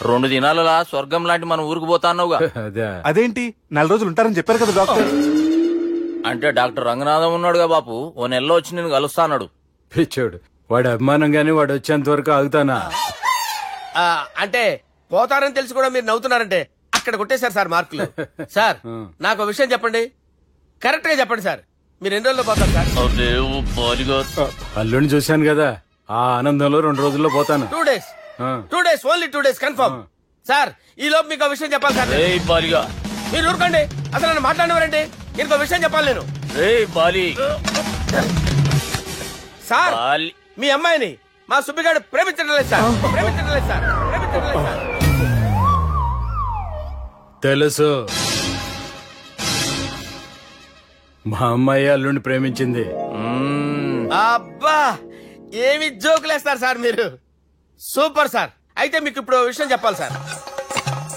2 దినాలలా స్వర్గం లాంటి మన ఊరికి పోతాన్నావుగా. అదేంటి 4 రోజులు ఉంటారని చెప్పారు కదా డాక్టర్. అంటే డాక్టర్ రంగనాథం ఉన్నాడుగా బాపు, ఓ నెలలో వచ్చి నేను కలుస్తాన్నాడు. పిచ్చోడు, వాడి అభిమానం గాని వాడు వచ్చేంత వరకు ఆగుతానా? అంటే పోతారని తెలిసి కూడా మీరు నవ్వుతున్నారంటే అక్కడ కొట్టేశారు సార్ మార్కులు. సార్ నాకు ఒక విషయం చెప్పండి, కరెక్ట్ గా చెప్పండి సార్, మీరు ఎన్ని రోజుల్లో పోతారు సార్? అల్లుడిని చూశాను కదా, ఆ ఆనందంలో 2 రోజుల్లో పోతాను. 2 days, 2 days, only 2 days confirm. Sir ఈ లోపు మీకు విషయం చెప్పాలి సార్. మీరు ఊరుకోండి, అసలు నన్ను మాట్లాడినవారండి, ఇంకో విషయం చెప్పాలి నేను. సార్ మీ అమ్మాయిని మా సుబ్బిగాడు ప్రేమించడం లేదు సార్, ప్రేమించడం లేదు సార్, ప్రేమించడం లేదు సార్. తెలుసు, మా అమ్మాయి అల్లుడిని ప్రేమించింది. అబ్బా ఏమి జోకులేస్తారు సార్ మీరు, సూపర్ సార్. అయితే మీకు ఇప్పుడు విషయం చెప్పాలి సార్.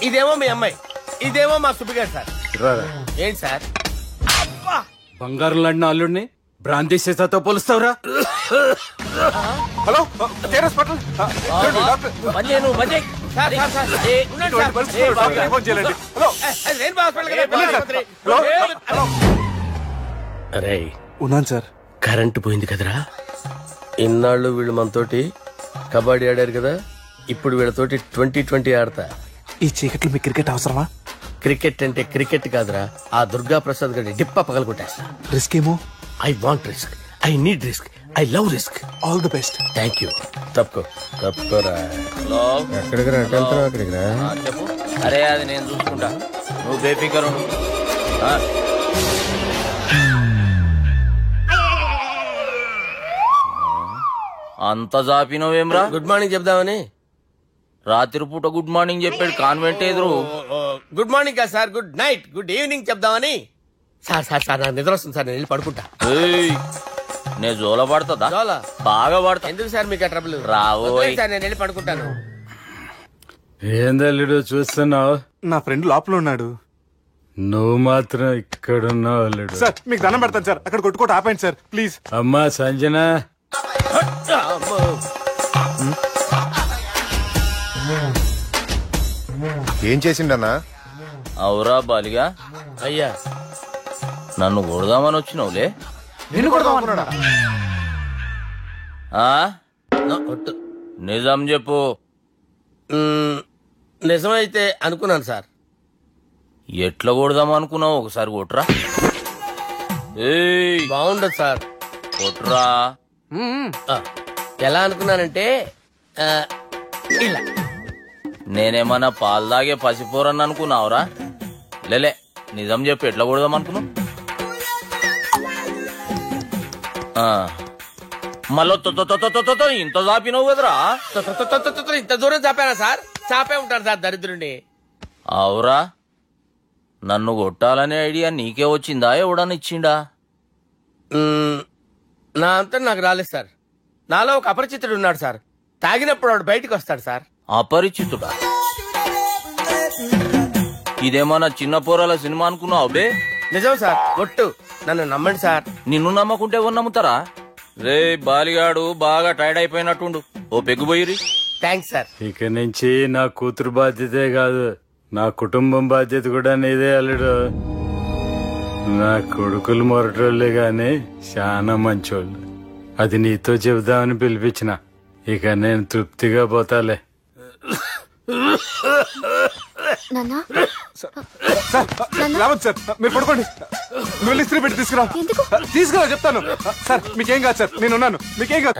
ఇదేమో మీ అమ్మాయి, ఇదేమో మా సుబ్బిగాడు సార్. ఏంటి సార్? అబ్బా బంగారం లాంటి అల్లుడిని భ్రాంతి సీతతో పోలుస్తావురా? హలో హాస్పిటల్ అరే ఉన్నాను సార్. కరెంటు పోయింది కదరా, ఇన్నాళ్ళు వీళ్ళు మనతోటి కబడ్డీ ఆడారు కదా, ఇప్పుడు వీళ్ళతోటి 2020 ఆడతా. ఈ చీకట్లో మీ క్రికెట్ అవసరమా? క్రికెట్ అంటే క్రికెట్ కాదురా, ఆ దుర్గా ప్రసాద్ గారి డిప్ప పగలగొట్టేస్తా. రిస్క్ ఏమో. I want risk, I need risk, I love risk. All the best. Thank you. తప్పుకోరా. ఎక్కడికి రా, అక్కడికి రా. చెప్పు. అరే అది నేను చూసుకుంటా, నువ్వు బేఫికర్. అంత జాపినవేమ్రా? గుడ్ మార్నింగ్ చెప్దామని. రాత్రి పూట గుడ్ మార్నింగ్ చెప్పాడు కాన్వెంట్ ఎదురు. గుడ్ మార్నింగ్ కాదు sir, good night, good evening చెప్దామని. సార్ సార్ సార్ నాకు నిద్ర వస్తుంది సార్, నేను వెళ్ళి పడుకుంటా. నేను జోల పడుతుందా? జోలా బాగా పడతా. ఎందుకు సార్ మీకు ట్రబుల్? రావు సార్, నేను వెళ్ళి పడుకుంటాను. ఏందల్లుడు చూస్తున్నావు? నా ఫ్రెండ్ లోపల ఉన్నాడు. నువ్వు మాత్రం ఇక్కడున్నావు అల్లుడు. సార్ మీకు దండం పెడతాను సార్, అక్కడ కొట్టుకోట ఆపండి సార్ ప్లీజ్. అమ్మా సంజన, ఏం చేసిండన్నా? అవురా బాలిగా, అయ్యా నన్ను కొడదామని వచ్చినావులే. నిన్ను కొడదామన్నాడా? నిజం చెప్పు. నిజమైతే అనుకున్నాను సార్. ఎట్లా కొడదాం అనుకున్నావు? ఒకసారి కొట్రా. బాగుండదు సార్, కొట్రా. ఎలా అనుకున్నానంటే ఇలా. నేనేమన్నా పాలు తాగే పసిపోరని అనుకున్నావురా? లేలే, నిజం చెప్పు, ఎట్లా కొడదాం అనుకున్నావు? మళ్ళీ ఇంత చాపినవు కదరా? ఇంత దూరం చాపానా సార్? చాపే ఉంటారు సార్ దరిద్రుడిని. అవురా, నన్ను కొట్టాలనే ఐడియా నీకే వచ్చిందా? ఎవడని ఇచ్చిండా? నా అంతా నాకు రాలేదు సార్. నాలో ఒక అపరిచితుడు ఉన్నాడు సార్, తాగినప్పుడు వాడు బయటికి వస్తాడు సార్. అపరిచితుడా? ఇదేమన్నా చిన్న పోరాల సినిమా అనుకున్నావు బే? నిజం సార్, ఒట్టు, నన్ను నమ్మండి సార్. నిన్ను నమ్మకుంటే ఎవరు నమ్ముతారా? రే బాలిగాడు బాగా టైర్డ్ అయిపోయినట్టుండు, ఓ పెగ్గుబోయిరి. Thanks sir. ఇక నుంచి నా కూతురు బాధ్యతే కాదు, నా కుటుంబం బాధ్యత కూడా నీదే అల్లుడు. నా కొడుకులు మొరటోళ్లే గాని చాలా మంచోళ్ళు. అది నీతో చెబుదామని పిలిపించిన. ఇక నేను తృప్తిగా పోతాలే. రావద్దు సార్, మీరు పడుకోండి. నువ్వు వెళ్ళి ఇస్త్రీ పెట్టి తీసుకురా. తీసుకురా చెప్తాను. సార్ మీకేం కాదు సార్, నేను ఉన్నాను, మీకేం కాదు.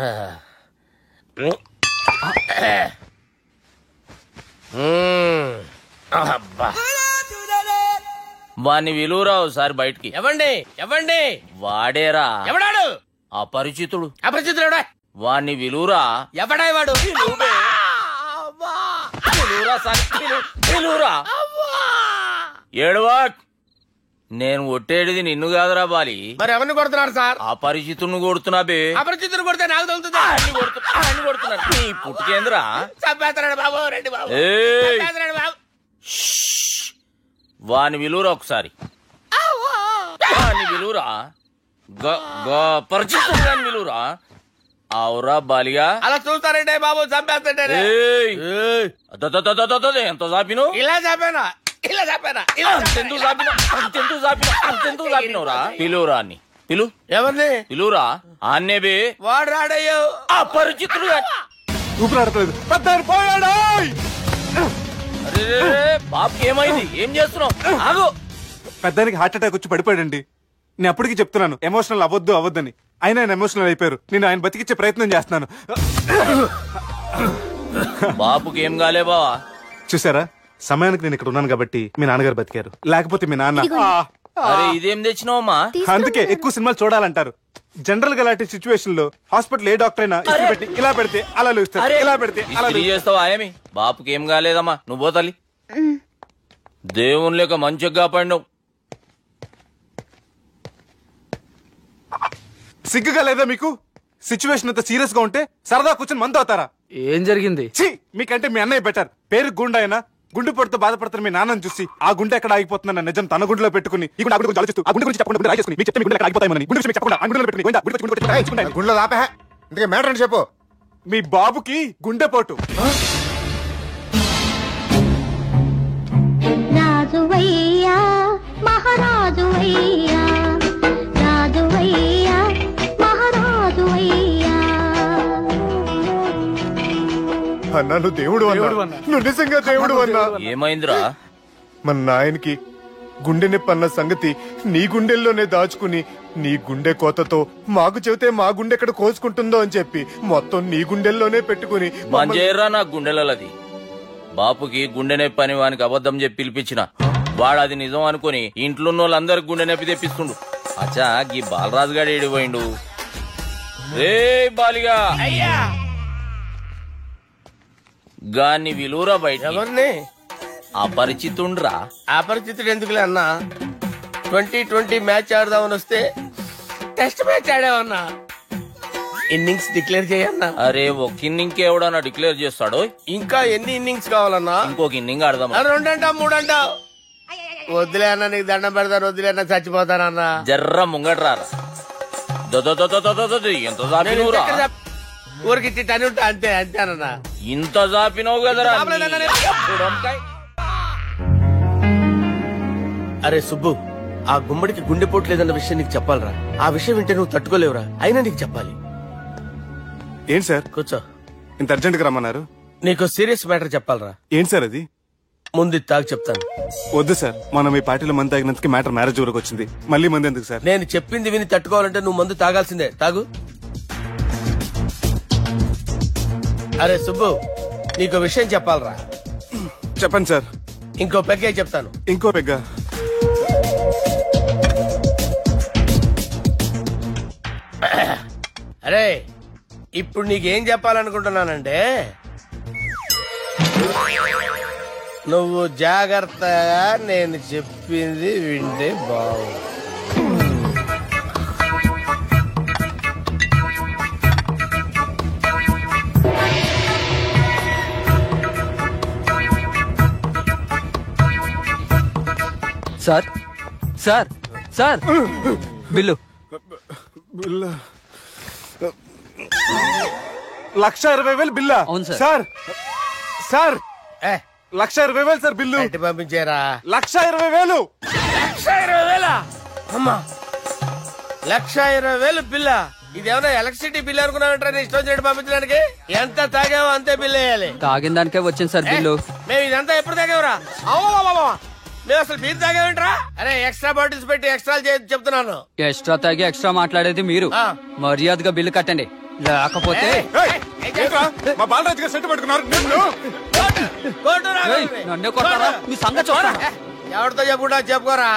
వాణ్ణి విలువరావు సార్ బయటికి. ఎవండి ఎవండి? వాడేరా. ఎవడాడు? అపరిచితుడు. అపరిచితుడు వాణ్ణి విలువరా. ఎవడా వాడు? ఏడవా, నేను కొట్టేడిది నిన్ను కాదురా బాలి. మరి ఎవరిని కొడుతున్నారు సార్? అపరిచితుడిని కొడుతున్నా బే. అపరిచితుడు కొడితే నాకు తగులుతుంది. కొడుతున్నారు నీ పుట్టుకేంద్రా? చంపేస్తున్నాడు బాబు, రండి బాబు. వాని విలువరా ఒకసారి. వాని విలువరా. పరిచితుడు విలువరా. అవురా బాలిగా అలా చూస్తారంటే బాబు చంపేస్తుంటే ఎంత చాపిను ఇలా చంపానా ఇలా చంపానా అంతెందుకు చాపినవురా పిలువురా అని పిలు ఎవరిని పిలువురా ఆన్నే బే వాడు రాడయ్యో అపరిచితుడు ఊపిరాడట్లేదు పెద్ద పోయాడు. అరే బాబుకి ఏమైంది ఏం చేస్తున్నావు ఆగు పెద్దానికి హార్ట్ అటాక్ వచ్చి పడిపోయాడండి. నేను అప్పటికి చెప్తున్నాను ఎమోషనల్ అవ్వద్దని. అయినా ఆయన ఎమోషనల్ అయిపోయారు. నేను ఆయన బతికిచ్చే ప్రయత్నం చేస్తున్నాను. బాబుకి ఏం కాలే బావా చూసారా సమయానికి నేను ఇక్కడ ఉన్నాను కాబట్టి మీ నాన్నగారు బతికారు. లేకపోతే మీ నాన్న అరే ఇదేం తెచ్చినావమ్మా అందుకే ఎక్కువ సినిమాలు చూడాలంటారు. జనరల్ గా అలాంటి సిచ్యువేషన్ లో హాస్పిటల్ ఏ డాక్టర్ అయినా ఇస్త్రీ పెట్టి ఇలా పెడితే అలా లూస్తారు, ఇలా పెడితే అలా చేస్తావా ఏమి బాపుకి ఏం కాలేదమ్మా నువ్వు పోతల్లి దేవుని లేక మంచిగా కాపాడినావు. సిగ్గుగా లేదా మీకు? సిచ్యువేషన్ అంత సీరియస్ గా ఉంటే సరదా కూర్చొని మందు అవుతారా? ఏం జరిగింది? మీకంటే మీ అన్నయ్య బెటర్. పేరు గుండె అయినా గుండె పొడితో బాధపడుతున్న మీ నాన్నని చూసి ఆ గుండె ఎక్కడ ఆగిపోతుందన్న నిజం తన గుండెలో పెట్టుకుని ఈ గుండె గురించి ఆలోచిస్తూ ఆ గుండె గురించి చెప్పకుండా రాజేసుకుని మీకు చెప్తే మీ గుండె ఎక్కడ ఆగిపోతాయని గుండె విషయం చెప్పకుండా ఆ గుండెలో పెట్టుకుని గుండెలో ఆపే ఇంతకే మ్యాటర్ అని చెప్పు. మీ బాబుకి గుండెపోటు. రాజువయ్యా మహారాజువయ్యా రాజువయ్యా మహారాజువయ్యా. అన్నా నువ్వు దేవుడు అన్నా, నువ్వు నిజంగా దేవుడు అన్నా. ఏమైందిరా? మన నాయనకి గుండె నొప్పి అన్న సంగతి నీ గుండెల్లోనే దాచుకుని నీ గుండె కోతతో మాకు చెబితే మా గుండె ఎక్కడ కోసుకుంటుందో అని చెప్పి మొత్తం నీ గుండెల్లోనే పెట్టుకుని మంజేర్రా నా గుండెలది. బాపుకి గుండె నొప్పి అని వానికి అబద్ధం చెప్పి పిలిపించిన వాడు అది నిజం అనుకుని ఇంట్లో ఉన్న వాళ్ళందరికి గుండె నొప్పి తెప్పిస్తుండు. అచ్చా గీ బాలరాజు గారు ఏడిపోయిండు. రే బాలిగా అయ్యా గాన్ని విలువరా బయట. ఎవరిని? అపరిచితుండ్రా. అపరిచితుడు ఎందుకులే అన్నా, 2020 మ్యాచ్ ఆడదామని వస్తే టెస్ట్ మ్యాచ్ ఆడామన్నా. ఇన్నింగ్స్ డిక్లేర్ చేయన్నా. అరే ఒక ఇన్నింగ్ ఎవడన్నా డిక్లేర్ చేస్తాడు? ఇంకా ఎన్ని ఇన్నింగ్స్ కావాలన్నా? ఇంకొక ఇన్నింగ్ ఆడదాం. 2 అంటావు 3 అంటావు. వద్దులే అన్న, నీకు దండం పెడతాను, వద్దులే అన్న, చచ్చిపోతానన్నా. జర్ర ముంగట్రా. ఎంత జాపినవురా? ఊరికి టని ఉంటా అంతే అంతేనన్నా. ఇంత జాపినవు కదరా. అరే సుబ్బు, ఆ గుమ్మడికి గుండెపోటు లేదన్న విషయం నీకు చెప్పాలరా. ఆ విషయం వింటే నువ్వు తట్టుకోలేవురా, అయినా నీకు చెప్పాలి. ఏంటి సార్? కూర్చో. ఇంత అర్జెంట్ గా రమ్మన్నారు? నీకు సీరియస్ మ్యాటర్ చెప్పాలరా. ఏంటి సార్ అది? ముందు తాగు చెప్తాను. వద్దు సార్, మనం ఈ పార్టీలో మంది తాగినందుకు మ్యాటర్ మ్యారేజ్ వరకు వచ్చింది. మళ్ళీ మంది ఎందుకు సార్? నేను చెప్పింది విని తట్టుకోవాలంటే నువ్వు మందు తాగాల్సిందే. తాగు. అరే సుబ్బు, నీకు విషయం చెప్పాలరా. చెప్పండి సార్. ఇంకో పెగ్గే చెప్తాను. ఇంకో పెగ్గా? అరే ఇప్పుడు నీకేం చెప్పాలనుకుంటున్నానంటే, నువ్వు జాగ్రత్తగా నేను చెప్పింది వింటే బాగుంది. సార్ సార్ సార్ బిల్లు 1,20,000 బిల్లా? అవును సార్. Sir sir 1,20,000 sir bill. పంపించారా? 1,20,000. 1,20,000? అమ్మా, 1,20,000 బిల్లా? ఇదేమన్నా ఎలక్ట్రిసిటీ బిల్ అనుకున్నామంటారా? నీ ఇష్టం చేయడం పంపించడానికి ఎంత తాగామో అంతే బిల్ వేయాలి. తాగిన దానికే వచ్చింది సార్ బిల్లు. మేము ఇదంతా ఎప్పుడు తాగేవరా? మేము అసలు బీర్ తాగేమంటారా? అరే ఎక్స్ట్రా బాటిల్స్ పెట్టి ఎక్స్ట్రా చెప్తున్నాను. ఎక్స్ట్రా తాగి ఎక్స్ట్రా మాట్లాడేది మీరు. మర్యాదగా బిల్లు కట్టండి, లేకపోతే మా బాలరాజు గారు సెట్ పట్టుకున్నారు. నన్నే కొట్టారా? మీ సంగతి చూస్తాను. ఎవరితో చెప్పుకుంటా చెప్పుకోరా.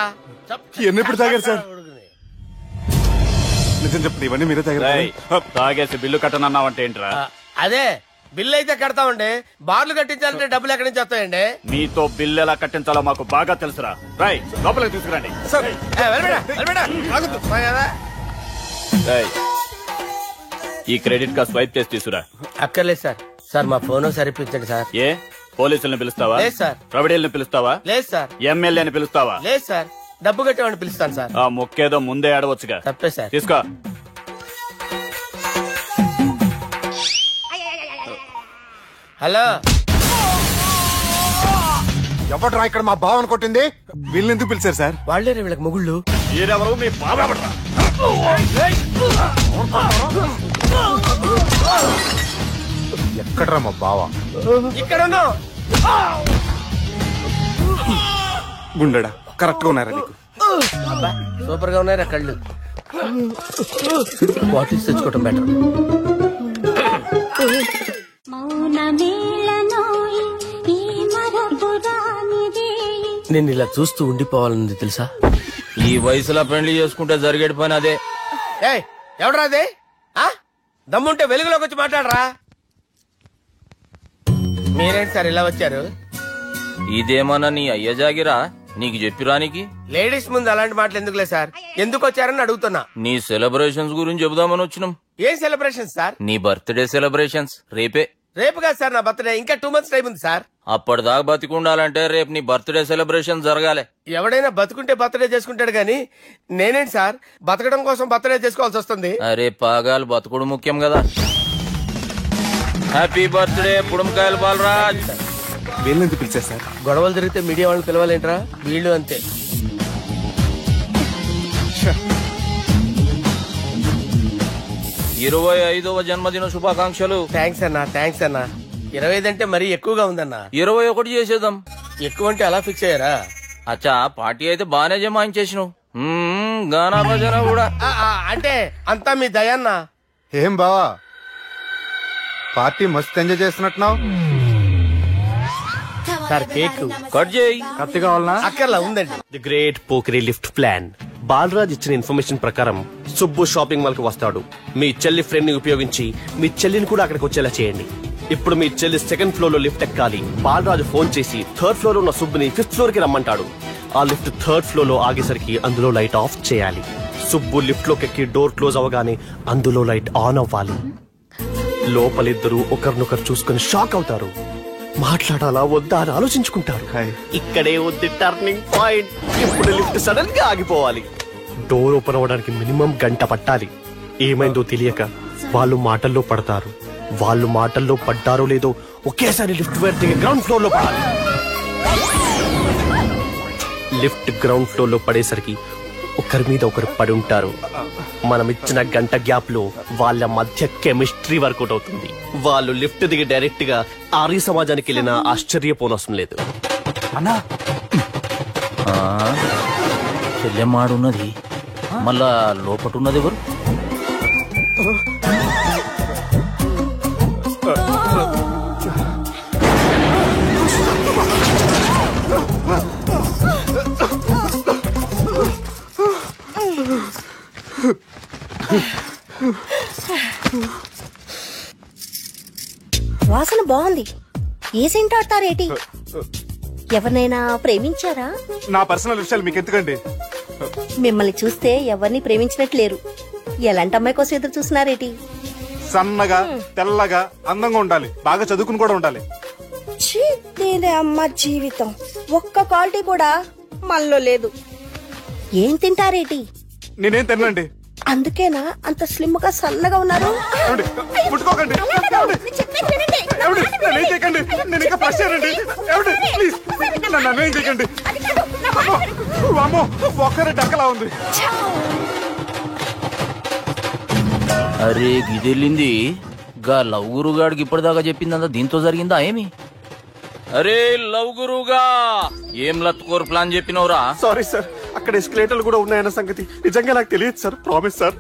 ఎన్నెప్పుడు తాగారు సార్? నిజం చెప్పండి, ఇవన్నీ మీరే తాగారు? తాగేసి బిల్లు కట్టనన్నావంటే ఏంట్రా? అదే బిల్లు అయితే కడతామండి, బార్లు కట్టించాలంటే డబ్బులు ఎక్కడి నుంచి వస్తాయండి? మీతో బిల్లు ఎలా కట్టించాలో మాకు బాగా తెలుసురా. రై లోపలికి తీసుకురండి. ఈ క్రెడిట్ కార్డ్ స్వైప్ చేసి తీసుకురా. అక్కర్లేదు సార్. సార్ మా ఫోన్ సరిపించండి సార్. ఏ పోలీసుల్ని పిలుస్తావా? లేదు సార్. ప్రొవిడీల్ని పిలుస్తావా? లేదు సార్. ఎమ్మెల్యేని పిలుస్తావా? లేదు సార్. డబ్బు కట్టేవాడిని పిలుస్తాను సార్. ఆ మొక్కేదో ముందే ఆడవచ్చుగా. తప్పే సార్. తీసుకో. హలో, ఎవడ్రా ఇక్కడ మా బావని కొట్టింది? వీళ్ళని ఎందుకు పిలిచారు సార్? వాళ్ళేరే వీళ్ళకి మొగుళ్ళు. మీరెవరు? మీ బాబా ఎక్కడ్రా మా బావ? ఇక్కడ గుండెడా కరెక్ట్ గా ఉన్నారా నీకు? సూపర్ గా ఉన్నారా కళ్ళు? బాటిల్స్ తెచ్చుకోవటం బెటర్. నేను ఇలా చూస్తూ ఉండిపోవాలన్నది తెలుసా? ఈ వయసులో పెళ్లి చేసుకుంటే జరిగేటి పని అదే. ఎవడరా అదే? దమ్ముంటే వెలుగులోకి వచ్చి మాట్లాడరా. మీరేంటి సార్ ఇలా వచ్చారు? ఇదేమన్నా నీ అయ్య జాగిరా నీకు చెప్పిరానికి? లేడీస్ ముందు అలాంటి మాటలు ఎందుకులే సార్, ఎందుకు వచ్చారని అడుగుతున్నా. నీ సెలబ్రేషన్స్ గురించి చెబుదామని వచ్చినాం. ఏం సెలబ్రేషన్ సార్? నీ బర్త్డే సెలబ్రేషన్స్ రేపే. రేపు కాదు సార్ నా బర్త్డే, ఇంకా 2 months టైం ఉంది సార్. అప్పటిదాకా బతికుండాలంటే రేపు నీ బర్త్డే సెలబ్రేషన్ జరగాలి. ఎవడైనా బతుకుంటే బర్త్డే చేసుకుంటాడు గానీ నేనేంటి సార్ బతకడం కోసం బర్త్డే చేసుకోవాల్సి వస్తుంది? అరే పాగాలు బతుకుడు ముఖ్యం కదా. హ్యాపీ బర్త్డే పుడుమకాయలు బాలరాజ్. వీళ్ళని పిలిచారు సార్? గొడవలు జరిగితే మీడియా వాళ్ళని పిలవాలేంట్రా? వీళ్ళు అంతే. 25వ జన్మదిన శుభాకాంక్షలు. థ్యాంక్స్ అన్నా, థ్యాంక్స్ అన్నా. 25 అంటే మరీ ఎక్కువగా ఉందన్నా. 21 చేసేద్దాం. ఎక్కువ అంటే అలా ఫిక్స్ అయ్యారా? అచ్చా పార్టీ అయితే బానే జమాయించేసినావు. గానా భజన కూడా. అంటే అంతా మీ దయన్నా. ఏం బావా పార్టీ మస్తు ఎంజాయ్ చేస్తున్నట్టున్నావు. సార్ కేక్ కట్ చేయి. కత్తి కావాలనా? అక్కర్లా ఉందండి. ది గ్రేట్ పోకరీ లిఫ్ట్ ప్లాన్. బాలరాజ్ ఇచ్చిన ఇన్ఫర్మేషన్ ప్రకారం సుబ్బు షాపింగ్ మాల్ కి వస్తాడు. మీ చెల్లి ఫ్రెండ్ ని ఉపయోగించి మీ చెల్లిని కూడా అక్కడికి వచ్చేలా చేయండి. ఇప్పుడు మీ చెల్లి 2nd floor లో లిఫ్ట్ ఎక్కాలి. బాలరాజు ఫోన్ చేసి 3rd floor లో ఉన్న సుబ్బుని 5th floor కి రమ్మంటాడు. ఆ లిఫ్ట్ 3rd floor లో ఆగేసరికి అందులో లైట్ ఆఫ్ చేయాలి. సుబ్బు లిఫ్ట్ లోకి ఎక్కి డోర్ క్లోజ్ అవగానే అందులో లైట్ ఆన్ అవ్వాలి. లోపలిద్దరూ ఒకరినొకరు చూసుకుని షాక్ అవుతారు. మాట్లాడాలా వద్దా అని ఆలోచించుకుంటారు. ఇక్కడే ఉంది టర్నింగ్ పాయింట్. ఇప్పుడు లిఫ్ట్ సడన్ గా ఆగిపోవాలి. డోర్ ఓపెన్ అవ్వడానికి మినిమం గంట పట్టాలి. ఏమైందో తెలియక వాళ్ళు మాటల్లో పడతారు. వాళ్ళు మాటల్లో పడ్డారో లేదో ఒకేసారి లిఫ్ట్ దిగి గ్రౌండ్ ఫ్లోర్ లో పడాలి. లిఫ్ట్ గ్రౌండ్ ఫ్లోర్ లో పడేసరికి ఒకరి మీద ఒకరు పడి ఉంటారు. మనం ఇచ్చిన గంట గ్యాప్ లో వాళ్ళ మధ్య కెమిస్ట్రీ వర్కౌట్ అవుతుంది. వాళ్ళు లిఫ్ట్ దిగి డైరెక్ట్ గా ఆర్య సమాజానికి వెళ్ళినా ఆశ్చర్యపోనవసరం లేదు. అన్నా చెల్లెమ్మాడున్నది మళ్ళా లోపటున్నది ఎవరు? వాసన బాగుంది. ఏ సెంట్ ఆడతారేటి? ఎవరినైనా ప్రేమించారా? నా పర్సనల్ విషయాలు మీకు ఎందుకండి? మిమ్మల్ని చూస్తే ఎవరిని ప్రేమించినట్లేరు. ఎలాంటి అమ్మాయి కోసం ఎదురు చూస్తున్నారేటి? సన్నగా తెల్లగా అందంగా ఉండాలి, బాగా చదువుకుని కూడా ఉండాలి. అమ్మ జీవితం ఒక్క క్వాలిటీ కూడా మనలో లేదు. ఏం తింటారేటి? నేనేం తినండి. అందుకేనా అంత స్లిమ్ గా సన్నగా ఉన్నారు? ముట్టుకోకండి, నేనేం చేయకండి. నేను ఇంకా ఫ్రెష్ అయ్యానండి. ప్లీజ్ నన్ను ఏం చేయకండి. ఒక్కరే డక్కలా ఉంది. అరే గిదెళ్ళింది గా లవ్ గురుగాడికి ఇప్పటిదాకా చెప్పిందంతా దీంతో జరిగిందా ఏమి? అరే లవ్ గురుగా ఏం లత్కోర్ ప్లాన్ చెప్పినవురా? సారీ సార్, అక్కడ ఎస్కలేటర్లు కూడా ఉన్నాయన్న సంగతి నిజంగా నాకు తెలియదు సార్. Promise sir.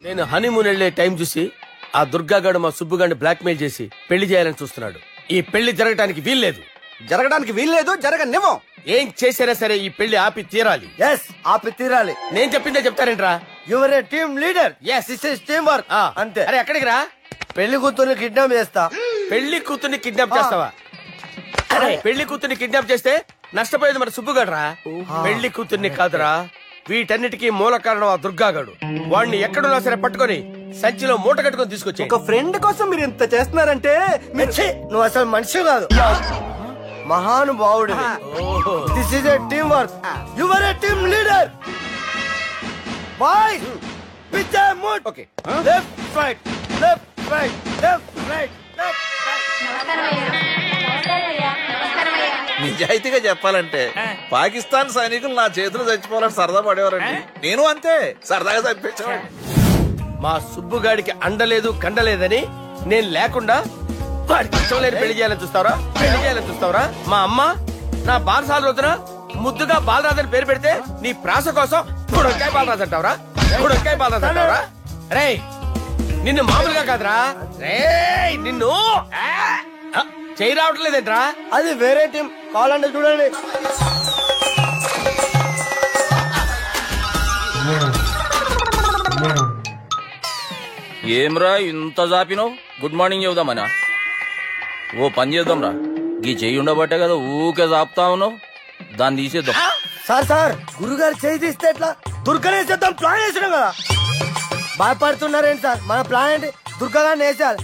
నేను హనీమూన్ వెళ్లే టైం చూసి ఆ దుర్గాగాడు మా సుబ్బుగాడిని బ్లాక్ మెయిల్ చేసి పెళ్లి చేయాలని చూస్తున్నాడు. ఈ పెళ్లి జరగడానికి వీల్లేదు. జరగడానికి వీల్లేదు, జరగనివ్వం. ఏం చేసినా సరే ఈ పెళ్లి ఆపి తీరాలి. ఆపి తీరాలి. నేను చెప్పిందే చెప్తారేంట్రా? You're a team leader. This is teamwork. అంతే. అరే ఎక్కడికి రా? పెళ్లి కూతుర్ని కిడ్నాప్ చేస్తా. పెళ్లి కూతుర్ని కిడ్నాప్ చేస్తావా? అరే పెళ్లి కూతుర్ని కిడ్నాప్ చేస్తే నష్టపోయేది మన సుబ్బుగాడురా. పెళ్లి కూతుర్ని కాదురా, వీటన్నిటికీ మూల కారణం ఆ దుర్గాగాడు. వాడిని ఎక్కడున్నా సరే పట్టుకొని సంచిలో మూట కట్టుకొని తీసుకొచ్చి. ఒక ఫ్రెండ్ కోసం మీరు ఇంత చేస్తున్నారంటే నువ్వు అసలు మనిషి కాదు, మహానుభావుడు. This is a team work. Your a team leader. Boys pitch mood. Okay, left right left right left right left right. నిజాయితీగా చెప్పాలంటే పాకిస్తాన్ సైనికులు నా చేతులు చచ్చిపోవాలని సరదా పడేవారండి. నేను అంతే సరదాగా చంపించేవాడిని. మా సుబ్బుగాడికి అండలేదు కండలేదని నేను లేకుండా వాడికి ఇష్టం లేని పెళ్లి చేయాలని చూస్తావరా? పెళ్లి చేయాలని చూస్తావరా? మా అమ్మ నా బాలసాల రోజున ముద్దుగా బాలరాజు అని పేరు పెడితే నీ ప్రాస కోసం బుడక్కాయ బాలరాజు అంటావరా? బుడక్కాయ బాలరాజు అంటావరా? రే నిన్ను మామూలుగా కాదురా, రే నిన్ను చేయి రావట్లేదేంట్రా? అది వేరే టీం కావాలంటే చూడండి. ఏమ్రా ఇంత జాపినావు? Good morning చెబుదామనా? ఓ పని చేద్దాంరా, ఈ చెయ్యి ఉండబట్టే కదా ఊకే జాపుతా ఉన్నావు, దాన్ని తీసేద్దాం. సార్ గురుగారు చేయి తీస్తే ఎట్లా? దుర్గనేసేద్దాం ప్లాన్ వేసినాం కదా. భయపడుతున్నారేంటి సార్? మన ప్లాన్ ఏంటి? దుర్గగారిని వేసేయాలి.